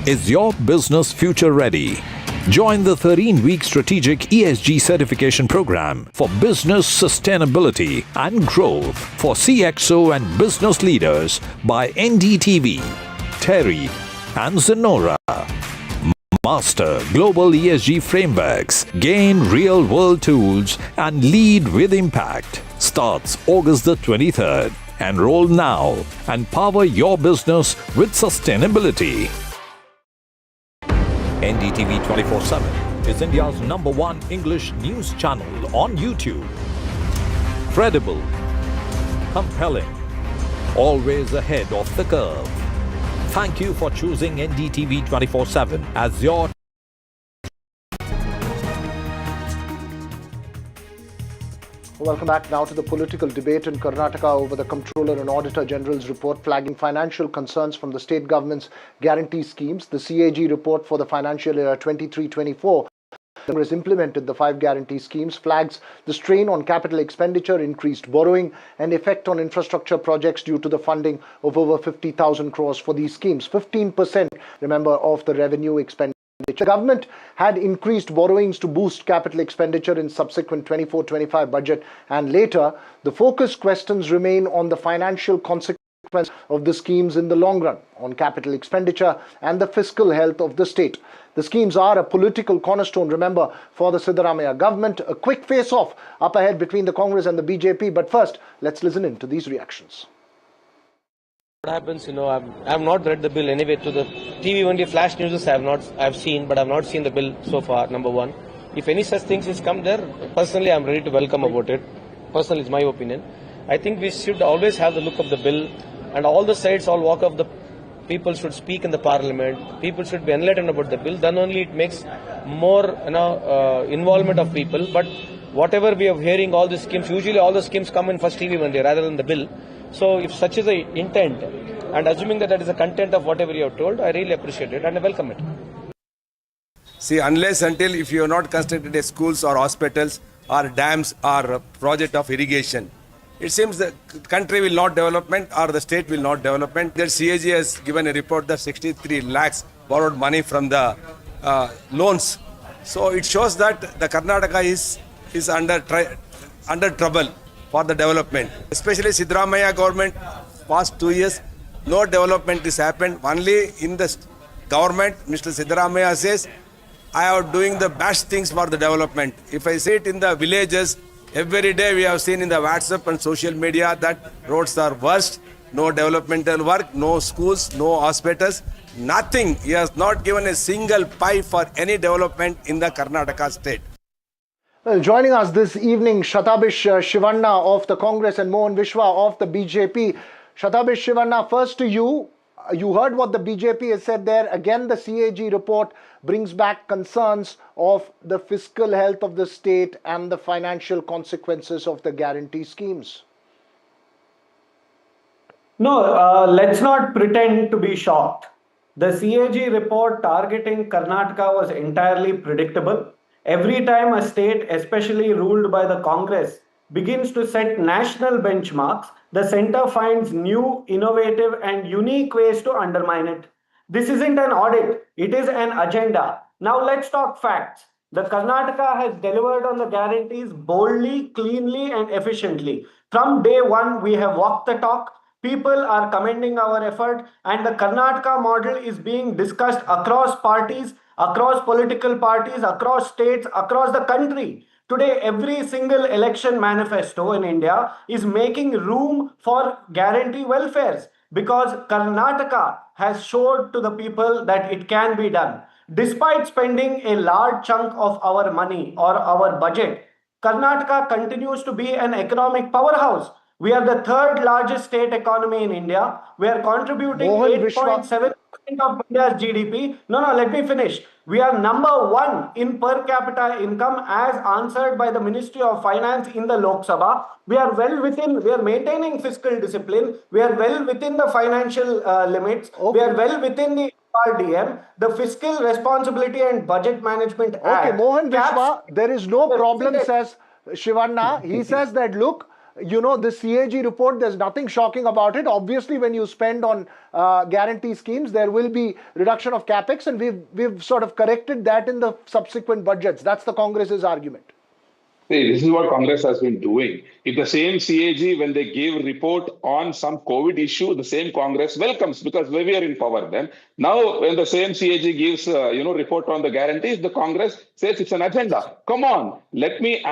Is your business future ready? Join the 13-week strategic ESG certification program for business sustainability and growth for CXO and business leaders by NDTV, Terry and Zenora. Master global ESG frameworks, gain real-world tools, and lead with impact. Starts August the 23rd. Enroll now and power your business with sustainability. NDTV 24/7 is India's #1 English news channel on YouTube. Credible, compelling, always ahead of the curve. Thank you for choosing NDTV 24/7 as your Welcome back now to the political debate in Karnataka over the Comptroller and Auditor General's report flagging financial concerns from the state government's guarantee schemes. The CAG report for the financial year 23-24 Congress implemented the 5 guarantee schemes, flags the strain on capital expenditure, increased borrowing, and effect on infrastructure projects due to the funding of over 50,000 crores for these schemes. 15%, remember, of the revenue expenditure. The government had increased borrowings to boost capital expenditure in subsequent 24-25 budget, and later the focus questions remain on the financial consequences of the schemes in the long run, on capital expenditure and the fiscal health of the state. The schemes are a political cornerstone, remember, for the Siddaramaiah government. A quick face-off up ahead between the Congress and the BJP, but first, let's listen in to these reactions. What happens, I have not read the bill anyway. To the TV only flash news I've seen, but I've not seen the bill so far, number one. If any such things is come there, personally I'm ready to welcome about it. Personally, it's my opinion. I think we should always have the look of the bill, and all the sides, all walk of the people should speak in the parliament. People should be enlightened about the bill. Then only it makes more, involvement of people. But whatever we are hearing, all the schemes, usually all the schemes come in first TV Monday rather than the bill. So if such is the intent, and assuming that is the content of whatever you have told, I really appreciate it and I welcome it. See, unless until if you have not constructed a schools or hospitals or dams or a project of irrigation, it seems the country will not development or the state will not development. The CAG has given a report that 63 lakhs borrowed money from the loans. So it shows that the Karnataka is under trouble for the development. Especially Siddaramaiah government, past 2 years, no development has happened. Only in the government, Mr. Siddaramaiah says, I am doing the best things for the development. If I see it in the villages, every day we have seen in the WhatsApp and social media that roads are worst, no developmental work, no schools, no hospitals, nothing. He has not given a single pie for any development in the Karnataka state. Well, joining us this evening, Shatabish Shivanna of the Congress and Mohan Vishwa of the BJP. Shatabish Shivanna, first to you. You heard what the BJP has said there. Again, the CAG report brings back concerns of the fiscal health of the state and the financial consequences of the guarantee schemes. No, let's not pretend to be shocked. The CAG report targeting Karnataka was entirely predictable. Every time a state, especially ruled by the Congress, begins to set national benchmarks, the center finds new, innovative and unique ways to undermine it. This isn't an audit, it is an agenda. Now let's talk facts. The Karnataka has delivered on the guarantees boldly, cleanly and efficiently. From day one, we have walked the talk. People are commending our effort, and the Karnataka model is being discussed across parties, across political parties, across states, across the country. Today, every single election manifesto in India is making room for guarantee welfares. because Karnataka has showed to the people that it can be done. Despite spending a large chunk of our money or our budget, Karnataka continues to be an economic powerhouse. We are the third largest state economy in India. We are contributing 8.7% of India's GDP. No, let me finish. We are number one in per capita income as answered by the Ministry of Finance in the Lok Sabha. We are maintaining fiscal discipline. We are well within the financial limits. We are well within the RDM, the Fiscal Responsibility and Budget Management Act. Okay, Mohan Vishwa, there is no problem, says Shivanna. He says that, look, you know, the CAG report, there's nothing shocking about it. Obviously, when you spend on guarantee schemes, there will be reduction of capex, and we've sort of corrected that in the subsequent budgets. That's the Congress's argument. See, this is what Congress has been doing. If the same CAG, when they give report on some COVID issue, the same Congress welcomes, because we are in power then. Now, when the same CAG gives, report on the guarantees, the Congress says it's an agenda. Come on, let me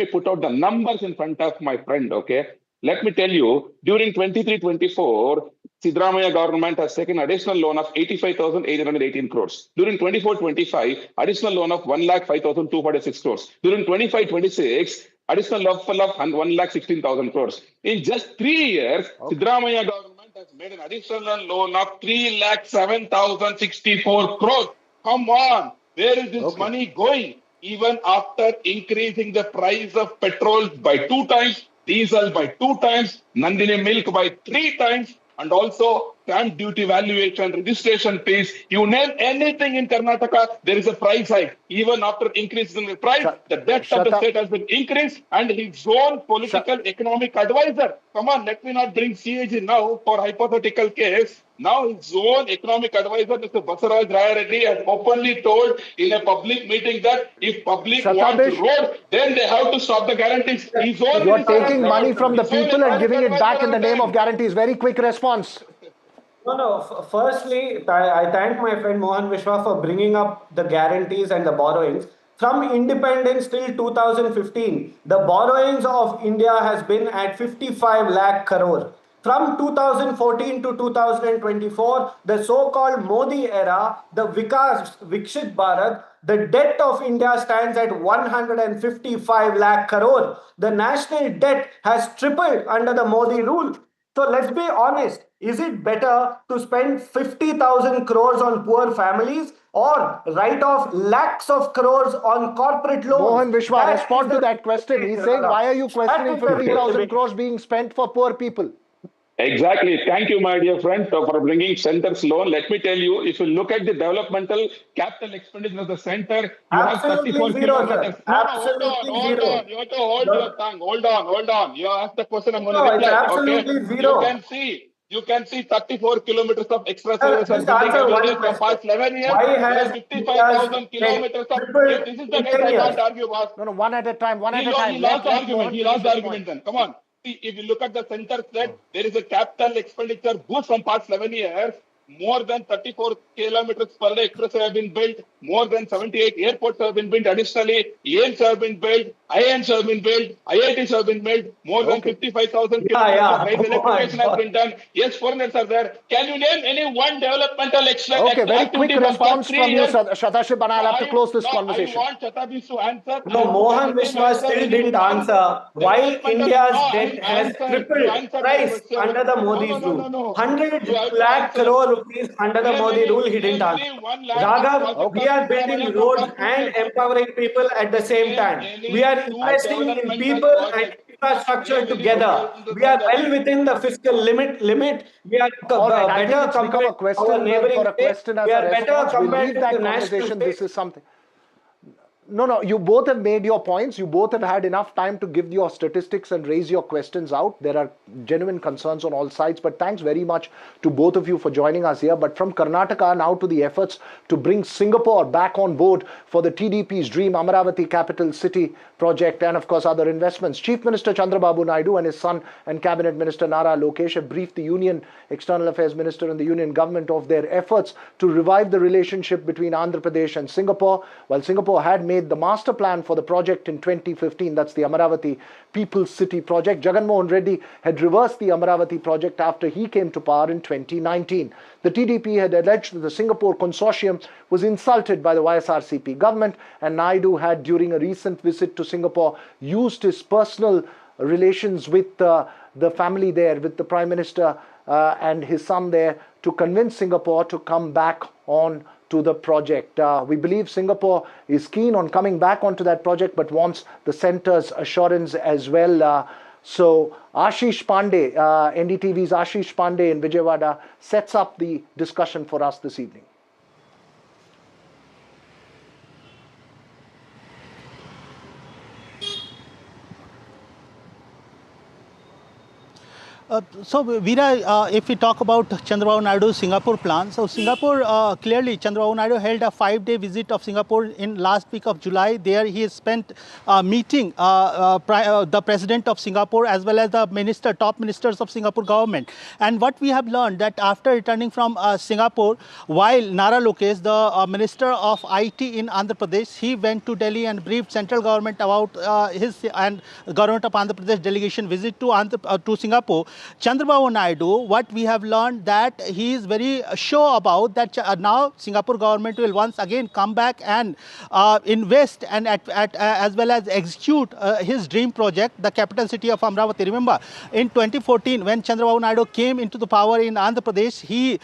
put out the numbers in front of my friend, okay? Let me tell you, during 23-24, Siddaramaiah government has taken additional loan of 85,818 crores. During 24-25, additional loan of 1,05,246 crores. During 25-26, additional loan of 1,16,000 crores. In just 3 years, Siddaramaiah government has made an additional loan of 3,07,064 crores. Come on, where is this money going? Even after increasing the price of petrol by 2 times, diesel by 2 times, Nandini milk by 3 times, and also stamp duty valuation, registration fees, you name anything in Karnataka, there is a price hike. Even after increasing the price, the debt of the state has been increased, and his own political economic advisor. Come on, let me not bring CAG now for hypothetical case. Now his own economic advisor, Mr. Basaraj Raya Reddy, has openly told in a public meeting that if public wants road, then they have to stop the guarantees. You are taking money from the people and giving it back in the name of guarantees. Very quick response. No. Firstly, I thank my friend Mohan Vishwa for bringing up the guarantees and the borrowings. From independence till 2015, the borrowings of India has been at 55 lakh crore. From 2014 to 2024, the so-called Modi era, the Viksit Bharat, the debt of India stands at 155 lakh crore. The national debt has tripled under the Modi rule. So let's be honest, is it better to spend 50,000 crores on poor families or write off lakhs of crores on corporate loans? Mohan Vishwa, respond to that question. He's saying, why are you questioning 50,000 crores being spent for poor people? Exactly. Thank you, my dear friend, for bringing center's loan. Let me tell you, if you look at the developmental capital expenditure of the center, you have 34 kilometers. Hold on. You have to hold your tongue. Hold on. You asked the question, I'm going to reply. Absolutely zero. You can see 34 kilometers of extra service and building from past 11 years. Why has 55,000 kilometers of... This is the case I can't argue, boss. No, one at a time. He lost the argument then. Come on. If you look at the center set, there is a capital expenditure boost from past 7 years. More than 34 kilometers per day expressway have been built. More than 78 airports have been built. Additionally, AIMS have been built. IIMs have been built. IITs have been built. More than 55,000 kilometers of railway electrification has been done. Yes, foreigners are there. Can you name any one developmental extra very quick response from you, Shatabhi, and I'll have to close this conversation. I want Shatabhi to answer. No, Mohan Vishwa still didn't answer. Why India's debt has tripled price under the Modi's rule? 100 lakh crore rupees under the Modi rule, he didn't answer. Raghav, we are building roads and empowering people at the same time. We are investing in people and infrastructure together. We are well within the fiscal limit. We are better compared to our neighboring states. We are better compared to the national states. This is something. No, you both have made your points. You both have had enough time to give your statistics and raise your questions out. There are genuine concerns on all sides, but thanks very much to both of you for joining us here. But from Karnataka now to the efforts to bring Singapore back on board for the TDP's dream Amaravati capital city project and of course other investments. Chief Minister Chandrababu Naidu and his son and Cabinet Minister Nara Lokesh have briefed the Union External Affairs Minister and the Union government of their efforts to revive the relationship between Andhra Pradesh and Singapore. While Singapore had made made the master plan for the project in 2015. That's the Amaravati People's City project. Jagan Mohan Reddy had reversed the Amaravati project after he came to power in 2019. The TDP had alleged that the Singapore consortium was insulted by the YSRCP government, and Naidu had, during a recent visit to Singapore, used his personal relations with the family there, with the Prime Minister and his son there, to convince Singapore to come back on to the project. We believe Singapore is keen on coming back onto that project, but wants the centre's assurance as well. So Ashish Pandey, NDTV's Ashish Pandey in Vijayawada, sets up the discussion for us this evening. So Veera, if we talk about Chandrababu Naidu's Singapore plan, so Singapore, clearly Chandrababu Naidu held a 5-day visit of Singapore in last week of July. There he spent meeting the president of Singapore as well as the top ministers of Singapore government. And what we have learned that after returning from Singapore, while Nara Lokesh, the minister of IT in Andhra Pradesh, he went to Delhi and briefed central government about his and government of Andhra Pradesh delegation visit to Singapore. Chandrababu Naidu, what we have learned that he is very sure about that now Singapore government will once again come back and invest and as well as execute his dream project, the capital city of Amaravati. Remember, in 2014, when Chandrababu Naidu came into the power in Andhra Pradesh, he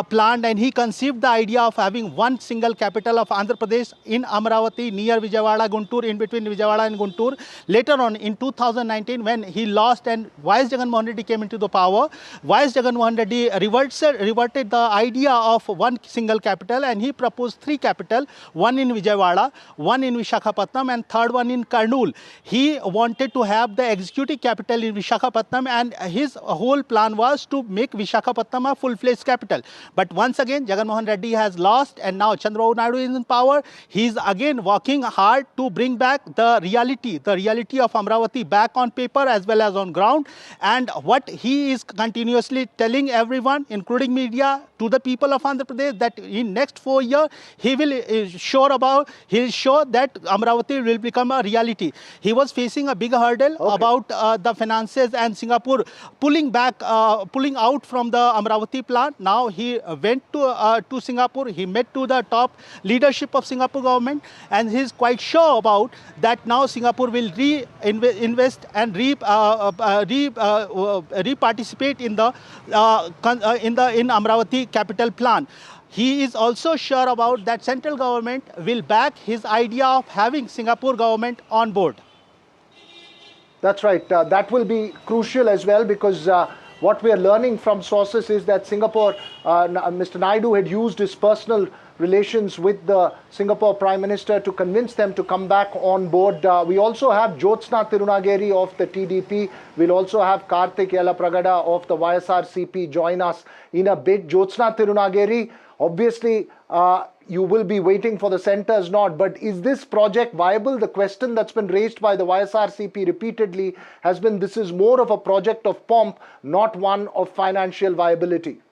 planned and he conceived the idea of having one single capital of Andhra Pradesh in Amaravati, near Vijayawada, Guntur, in between Vijayawada and Guntur. Later on, in 2019, when he lost and YS Jagan Mohan Reddy came into the power, YS Jagan Mohan Reddy reverted the idea of one single capital, and he proposed 3 capitals, one in Vijayawada, one in Visakhapatnam, and third one in Kurnool. He wanted to have the executive capital in Visakhapatnam, and his whole plan was to make Visakhapatnam a full-fledged capital. But once again, Jagan Mohan Reddy has lost, and now Chandrababu Naidu is in power. He is again working hard to bring back the reality of Amaravati back on paper as well as on ground. And what he is continuously telling everyone, including media, to the people of Andhra Pradesh, that in next 4 years he is sure that Amaravati will become a reality. He was facing a big hurdle about the finances and Singapore pulling out from the Amaravati plan. Now he went to Singapore. He met to the top leadership of Singapore government, and he is quite sure about that now Singapore will invest and participate in the in Amaravati capital plan. He is also sure about that central government will back his idea of having Singapore government on board. That's right. That will be crucial as well, because what we are learning from sources is that Singapore, Mr. Naidu had used his personal relations with the Singapore Prime Minister to convince them to come back on board. We also have Jyotsna Tirunageri of the TDP. We'll also have Karthik Yelapragada of the YSRCP join us in a bit. Jyotsna Tirunageri, obviously, you will be waiting for the centre's nod, but is this project viable? The question that's been raised by the YSRCP repeatedly has been, this is more of a project of pomp, not one of financial viability.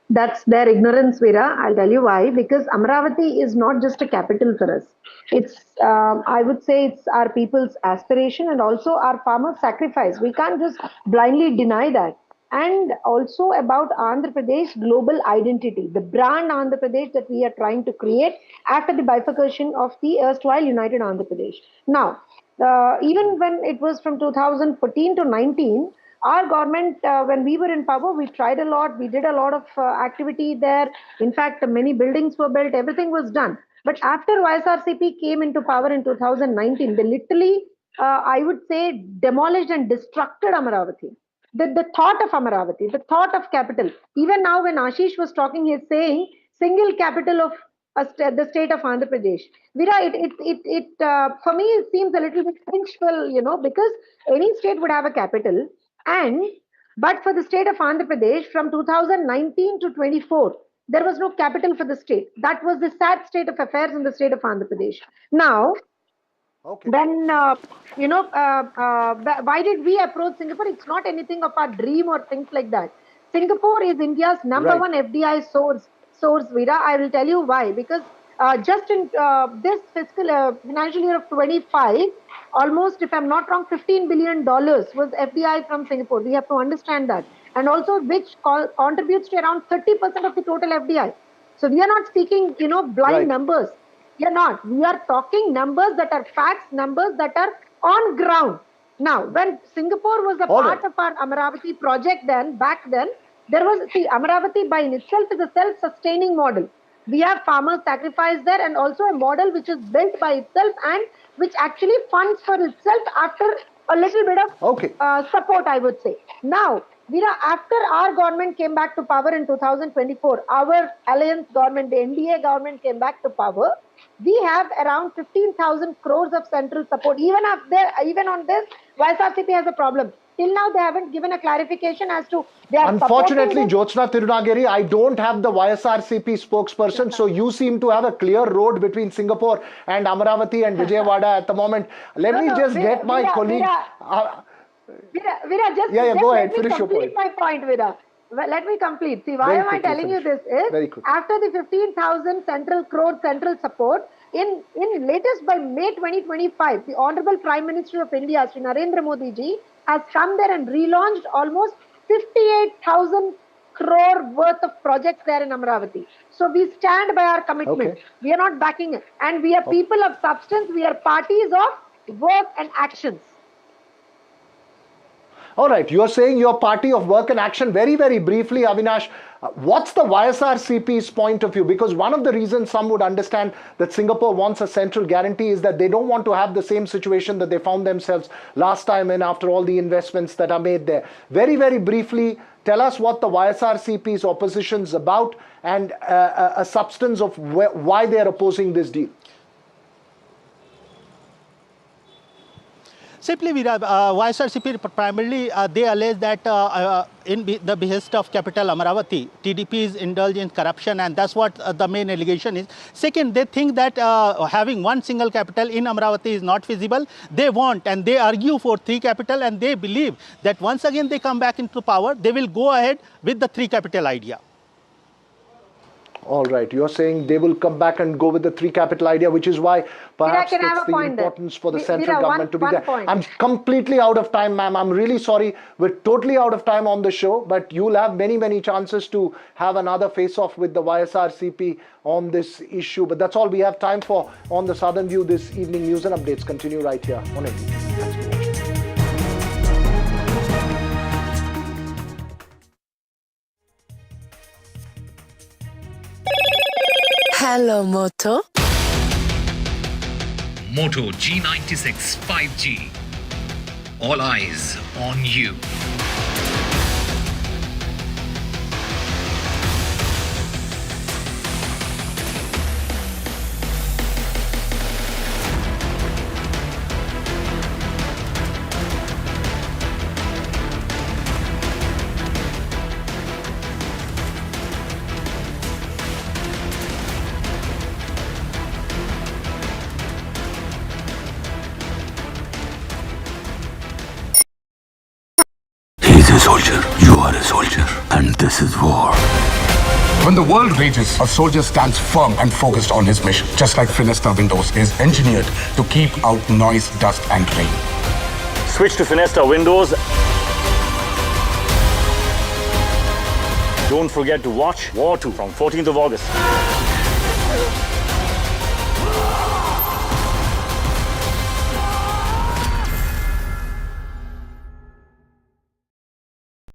That's their ignorance, Veera. I'll tell you why. Because Amaravati is not just a capital for us. It's, I would say, it's our people's aspiration and also our farmers' sacrifice. We can't just blindly deny that. And also about Andhra Pradesh global identity, the brand Andhra Pradesh that we are trying to create after the bifurcation of the erstwhile United Andhra Pradesh. Now, even when it was from 2014 to 19, our government, when we were in power, we tried a lot. We did a lot of activity there. In fact, many buildings were built. Everything was done. But after YSRCP came into power in 2019, they literally, I would say, demolished and destructed Amaravati. The thought of Amaravati, the thought of capital. Even now when Ashish was talking, he is saying single capital of the state of Andhra Pradesh. Veera, for me, it seems a little bit pinchful, because any state would have a capital. But for the state of Andhra Pradesh, from 2019 to 24, there was no capital for the state. That was the sad state of affairs in the state of Andhra Pradesh. Now, when, why did we approach Singapore? It's not anything of our dream or things like that. Singapore is India's number one FDI source, Veera. I will tell you why. Because Just in this fiscal financial year of 25, almost, if I'm not wrong, $15 billion was FDI from Singapore. We have to understand that. And also which contributes to around 30% of the total FDI. So we are not speaking, blind numbers. We are not. We are talking numbers that are facts, numbers that are on ground. Now, when Singapore was a part of our Amaravati project back then, there was, Amaravati by in itself is a self-sustaining model. We have farmer sacrifice there and also a model which is built by itself and which actually funds for itself after a little bit of support, I would say. Now, Veera, after our government came back to power in 2024, our alliance government, the NDA government came back to power, we have around 15,000 crores of central support. Even on this, YSRCP has a problem. Till now, they haven't given a clarification as to they are Unfortunately, Jyotsna Tirunagiri, I don't have the YSRCP spokesperson, so you seem to have a clear road between Singapore and Amaravati and Vijayawada at the moment. Let me just get my colleague... Veera, just go ahead, let me finish your complete my point, Veera. Well, let me complete. See, why am I telling you this is, after the 15,000 crore central support, in latest by May 2025, the Honorable Prime Minister of India, Sri Narendra Modi ji, has come there and relaunched almost 58,000 crore worth of projects there in Amaravati. So we stand by our commitment. We are not backing it. And we are people of substance. We are parties of work and actions. All right, you're saying you're party of work and action. Very, very briefly, Avinash, what's the YSRCP's point of view? Because one of the reasons some would understand that Singapore wants a central guarantee is that they don't want to have the same situation that they found themselves last time in after all the investments that are made there. Very, very briefly, tell us what the YSRCP's opposition is about and a substance of why they're opposing this deal. Simply, YSRCP primarily they allege that in the behest of capital Amaravati, TDPs indulge in corruption, and that's what the main allegation is. Second, they think that having one single capital in Amaravati is not feasible. They want and they argue for three capital, and they believe that once again they come back into power, they will go ahead with the three capital idea. All right, you're saying they will come back and go with the three capital idea, which is why perhaps it's the importance for the central government to be there. I'm completely out of time, ma'am. I'm really sorry. We're totally out of time on the show, but you'll have many, many chances to have another face-off with the YSRCP on this issue. But that's all we have time for on the Southern View this evening. News and updates continue right here on NDTV. Thanks for watching. Hello, Moto. Moto G96 5G. All eyes on you. He's a soldier, you are a soldier, and this is war. When the world rages, a soldier stands firm and focused on his mission. Just like Finesta Windows is engineered to keep out noise, dust and rain. Switch to Finesta Windows. Don't forget to watch War 2 from 14th of August.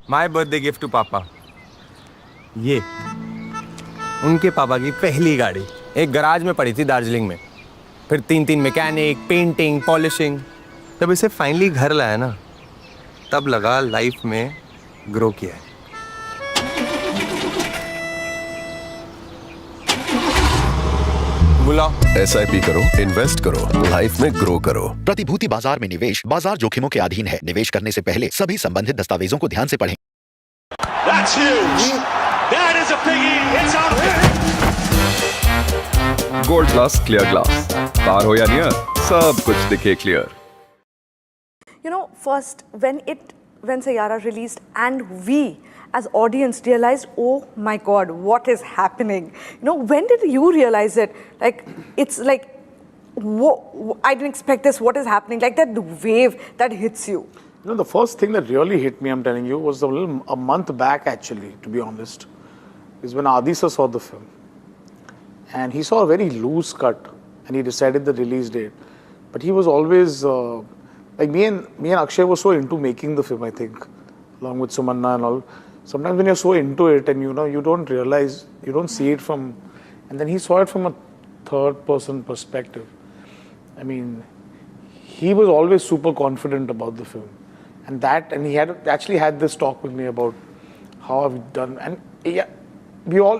My birthday gift to papa, ये उनके पापा की पहली गाड़ी एक garage में पड़ी थी दार्जिलिंग में, फिर 3 मैकेनिक, पेंटिंग, पॉलिशिंग। जब इसे फाइनली घर लाया ना, तब लगा लाइफ में ग्रो किया है। बुलाओ। SIP करो, इन्वेस्ट करो, लाइफ में ग्रो करो। प्रतिभूति बाजार में निवेश बाजार जोखिमों के अधीन है। निवेश करने से पहले सभी संबंधित दस्तावेजों को ध्यान से पढ़ें। That's huge. That is a biggie. It's out there. Gold plus clear glass, पार हो या नियर, सब कुछ दिखे clear. You know, first when Sayara released and we as audience realized, oh my God, what is happening? When did you realize it? Like, it's like, I didn't expect this, what is happening? Like that wave that hits you. The first thing that really hit me, I'm telling you, was a month back actually, to be honest, is when Adisa saw the film. And he saw a very loose cut and he decided the release date. But he was always, like me and Akshay were so into making the film, I think, along with Sumanna and all. Sometimes when you're so into it and you don't realize, you don't see it from, and then he saw it from a third person perspective. I mean, he was always super confident about the film. And he had actually had this talk with me about how I've done. And yeah, we all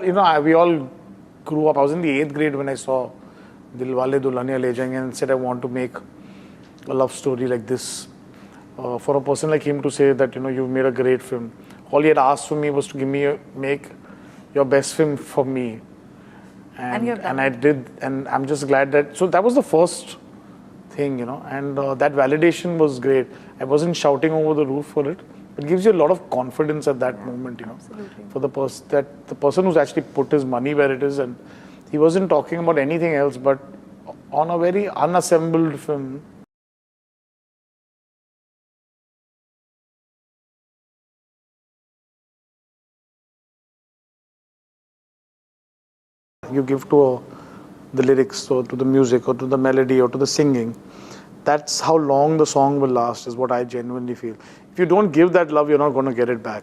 grew up. I was in the 8th grade when I saw Dilwale Dulhaniya Le Jayenge and said I want to make a love story like this. For a person like him to say that, you've made a great film. All he had asked for me was to make your best film for me. And I did, and I'm just glad so that was the first thing, and that validation was great. I wasn't shouting over the roof for it. It gives you a lot of confidence at that moment, Absolutely. for the person who's actually put his money where it is, and he wasn't talking about anything else, but on a very unassembled film. You give to the lyrics or to the music or to the melody or to the singing. That's how long the song will last, is what I genuinely feel. If you don't give that love, you're not going to get it back.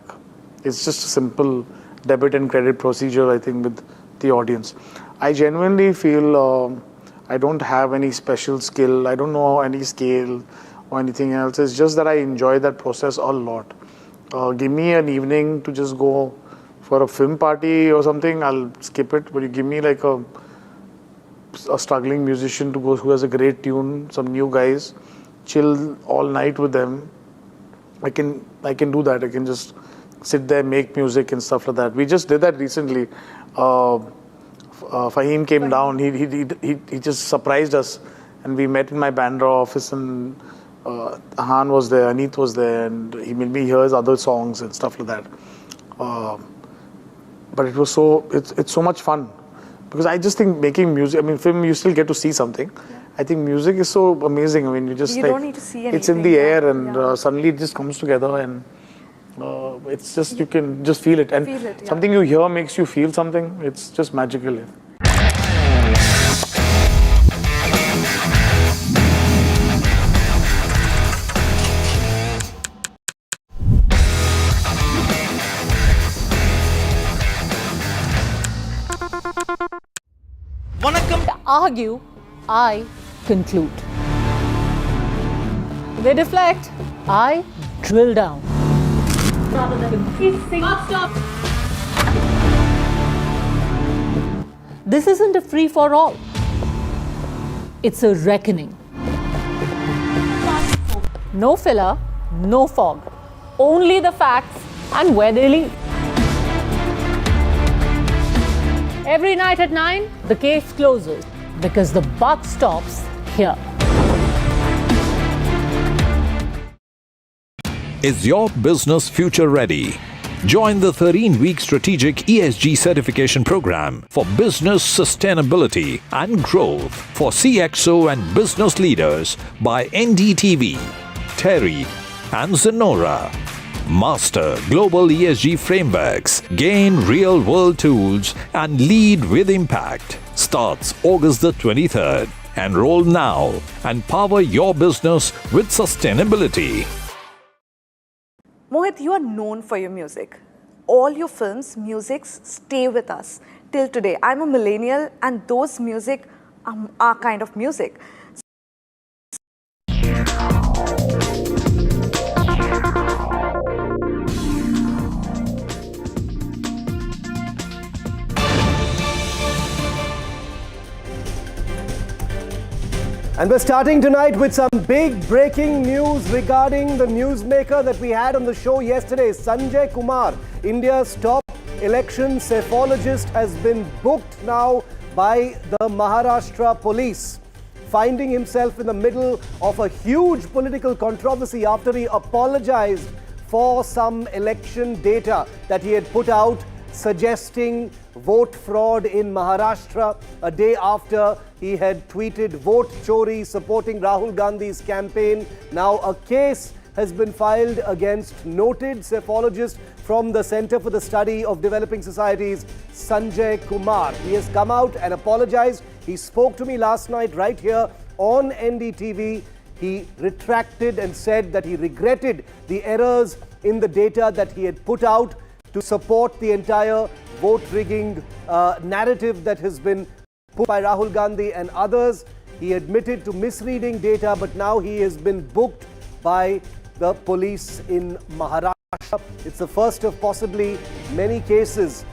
It's just a simple debit and credit procedure, I think, with the audience. I genuinely feel I don't have any special skill. I don't know any scale or anything else. It's just that I enjoy that process a lot. Give me an evening to just go for a film party or something, I'll skip it. But you give me like a struggling musician to go who has a great tune, some new guys, chill all night with them. I can do that. I can just sit there, make music and stuff like that. We just did that recently. Fahim came down. He just surprised us, and we met in my Bandra office, and Han was there, Aneet was there, and he made me hear his other songs and stuff like that. But it was it's so much fun, because I just think making music, I mean, film, you still get to see something. Yeah. I think music is so amazing. I mean, you don't need to see anything. It's in the air, and suddenly it just comes together, and it's just, you can just feel it. And something you hear makes you feel something. It's just magical. Yeah. Argue, I conclude. They deflect, I drill down. Stop. This isn't a free-for-all. It's a reckoning. No filler, no fog. Only the facts and where they lead. Every night at 9, the case closes because the buck stops here. Is your business future ready? Join the 13-week strategic ESG certification program for business sustainability and growth for CXO and business leaders by NDTV, Terry, and Zenora. Master global ESG frameworks, gain real-world tools, and lead with impact. Starts August the 23rd. Enroll now and power your business with sustainability. Mohit, you are known for your music. All your films, musics stay with us till today. I'm a millennial, and those music are kind of music. And we're starting tonight with some big breaking news regarding the newsmaker that we had on the show yesterday. Sanjay Kumar, India's top election cephalogist, has been booked now by the Maharashtra police, finding himself in the middle of a huge political controversy after he apologized for some election data that he had put out suggesting vote fraud in Maharashtra a day after he had tweeted vote chori supporting Rahul Gandhi's campaign. Now a case has been filed against noted cephalogist from the Center for the Study of Developing Societies, Sanjay Kumar. He has come out and apologized. He spoke to me last night right here on NDTV. He retracted and said that he regretted the errors in the data that he had put out to support the entire vote rigging narrative that has been put by Rahul Gandhi and others. He admitted to misreading data, but now he has been booked by the police in Maharashtra. It's the first of possibly many cases